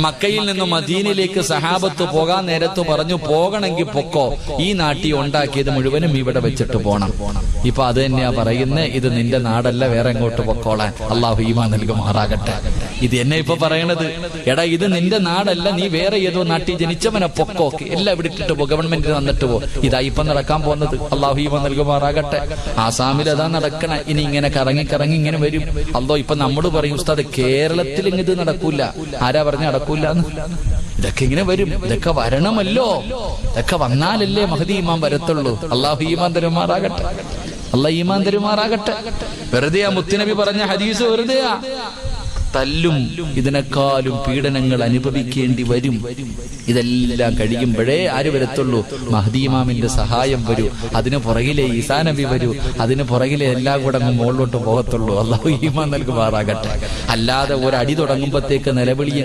മക്കയിൽ നിന്ന് മദീനയിലേക്ക് സഹാബത്ത് പോകാൻ നേരത്ത് പറഞ്ഞു, പോകണമെങ്കിൽ പൊക്കോ, ഈ നാട്ടിൽ ഉണ്ടാക്കിയത് മുഴുവനും ഇവിടെ വെച്ചിട്ട് പോണം. ഇപ്പൊ അത് തന്നെയാ പറയുന്നത്, ഇത് നിന്റെ നാടല്ല, വേറെ എങ്ങോട്ട് പൊക്കോളാൻ. അള്ളാഹു ഈമാൻ നൽകുമാറാകട്ടെ. ഇത് എന്നെ ഇപ്പൊ പറയണത്, എടാ ഇത് നിന്റെ നാടല്ല, നീ വേറെ ഏതോ നാട്ടിൽ ജനിച്ചവനെ പൊക്കോ, എല്ലാം ഇവിടെ ഇട്ടിട്ട് പോ, ഗവൺമെന്റ് തന്നിട്ട് പോ. ഇതാ ഇപ്പൊ നടക്കാൻ പോകുന്നത്. അള്ളാഹു ഈമാൻ നൽകുമാറാകട്ടെ. ആസാമിൽ അതാ നടക്കണ. ഇനി ഇങ്ങനെ കറങ്ങി കറങ്ങി ഇങ്ങനെ വരും. അല്ലോ ഇപ്പൊ നമ്മള് പറയും, ഉസ്താദ് കേരളത്തിൽ ഇത് നടക്കൂല. ആരാ പറഞ്ഞ നടക്കൂല? ഇതൊക്കെ ഇങ്ങനെ വരും. ഇതൊക്കെ വരണമല്ലോ. ഇതൊക്കെ വന്നാലല്ലേ മഹദി ഈമാൻ വരത്തുള്ളൂ. അള്ളാഹു ഈമാൻ തരുമാറാകട്ടെ. അള്ളാഹ് ഈമാൻ തരുമാറാകട്ടെ. വെറുതെയാ മുത്തുനബി പറഞ്ഞ ഹദീസ്, വെറുതെയാ. തല്ലും ഇതിനേക്കാളും പീഡനങ്ങൾ അനുഭവിക്കേണ്ടി വരും. ഇതെല്ലാം കഴിയുമ്പോഴേ ആര് വരത്തുള്ളൂ? മഹ്ദി ഇമാമിന്റെ സഹായം വരൂ. അതിന് പുറകിലെ ഈസാ നബി വരൂ. അതിന് പുറകിലെ എല്ലാം കൂടെ അങ്ങ് മുകളിലോട്ട് പോകത്തുള്ളൂ. അള്ളാഹു ഈമാൻ നൽകുമാറാകട്ടെ. അല്ലാതെ ഒരടി തുടങ്ങുമ്പോഴത്തേക്ക് നിലവിളി